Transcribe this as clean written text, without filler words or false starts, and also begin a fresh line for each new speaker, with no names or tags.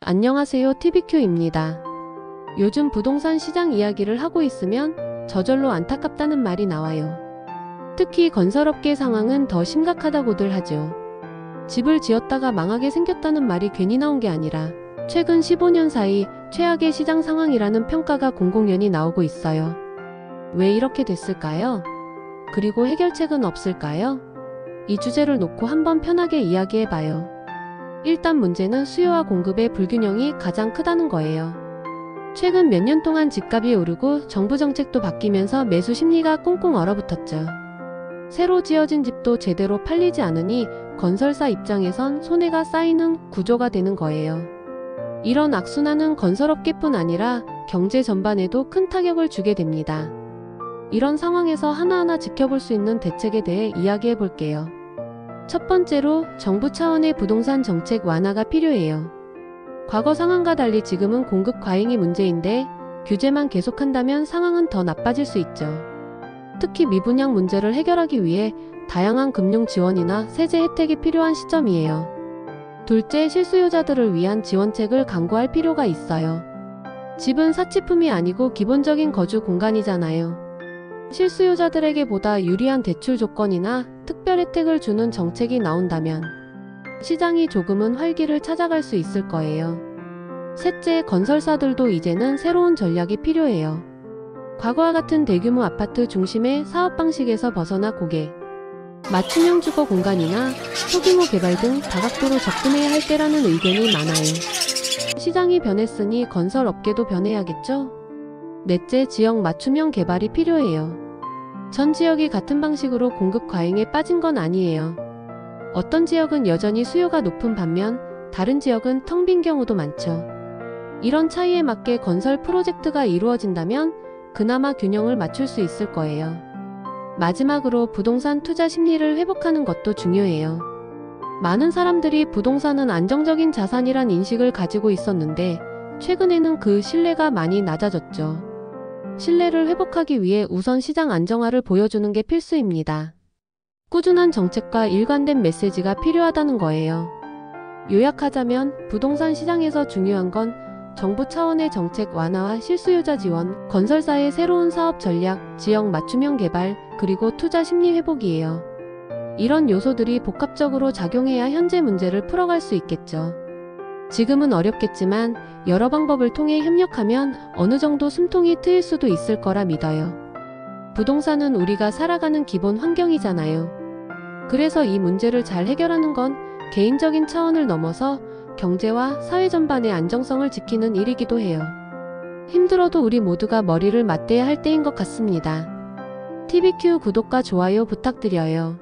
안녕하세요, TVQ입니다. 요즘 부동산 시장 이야기를 하고 있으면 저절로 안타깝다는 말이 나와요. 특히 건설업계 상황은 더 심각하다고들 하죠. 집을 지었다가 망하게 생겼다는 말이 괜히 나온 게 아니라 최근 15년 사이 최악의 시장 상황이라는 평가가 공공연히 나오고 있어요. 왜 이렇게 됐을까요? 그리고 해결책은 없을까요? 이 주제를 놓고 한번 편하게 이야기해봐요. 일단 문제는 수요와 공급의 불균형이 가장 크다는 거예요. 최근 몇 년 동안 집값이 오르고 정부 정책도 바뀌면서 매수 심리가 꽁꽁 얼어붙었죠. 새로 지어진 집도 제대로 팔리지 않으니 건설사 입장에선 손해가 쌓이는 구조가 되는 거예요. 이런 악순환은 건설업계뿐 아니라 경제 전반에도 큰 타격을 주게 됩니다. 이런 상황에서 하나하나 지켜볼 수 있는 대책에 대해 이야기해 볼게요. 첫 번째로 정부 차원의 부동산 정책 완화가 필요해요. 과거 상황과 달리 지금은 공급 과잉이 문제인데 규제만 계속한다면 상황은 더 나빠질 수 있죠. 특히 미분양 문제를 해결하기 위해 다양한 금융 지원이나 세제 혜택이 필요한 시점이에요. 둘째, 실수요자들을 위한 지원책을 강구할 필요가 있어요. 집은 사치품이 아니고 기본적인 거주 공간이잖아요. 실수요자들에게 보다 유리한 대출 조건이나 특별 혜택을 주는 정책이 나온다면 시장이 조금은 활기를 찾아갈 수 있을 거예요. 셋째, 건설사들도 이제는 새로운 전략이 필요해요. 과거와 같은 대규모 아파트 중심의 사업 방식에서 벗어나 고객 맞춤형 주거 공간이나 소규모 개발 등 다각도로 접근해야 할 때라는 의견이 많아요. 시장이 변했으니 건설업계도 변해야겠죠? 넷째, 지역 맞춤형 개발이 필요해요. 전 지역이 같은 방식으로 공급 과잉에 빠진 건 아니에요. 어떤 지역은 여전히 수요가 높은 반면 다른 지역은 텅 빈 경우도 많죠. 이런 차이에 맞게 건설 프로젝트가 이루어진다면 그나마 균형을 맞출 수 있을 거예요. 마지막으로 부동산 투자 심리를 회복하는 것도 중요해요. 많은 사람들이 부동산은 안정적인 자산이란 인식을 가지고 있었는데 최근에는 그 신뢰가 많이 낮아졌죠. 신뢰를 회복하기 위해 우선 시장 안정화를 보여주는 게 필수입니다. 꾸준한 정책과 일관된 메시지가 필요하다는 거예요. 요약하자면 부동산 시장에서 중요한 건 정부 차원의 정책 완화와 실수요자 지원, 건설사의 새로운 사업 전략, 지역 맞춤형 개발, 그리고 투자 심리 회복이에요. 이런 요소들이 복합적으로 작용해야 현재 문제를 풀어갈 수 있겠죠. 지금은 어렵겠지만 여러 방법을 통해 협력하면 어느 정도 숨통이 트일 수도 있을 거라 믿어요. 부동산은 우리가 살아가는 기본 환경이잖아요. 그래서 이 문제를 잘 해결하는 건 개인적인 차원을 넘어서 경제와 사회 전반의 안정성을 지키는 일이기도 해요. 힘들어도 우리 모두가 머리를 맞대야 할 때인 것 같습니다. TVQ 구독과 좋아요 부탁드려요.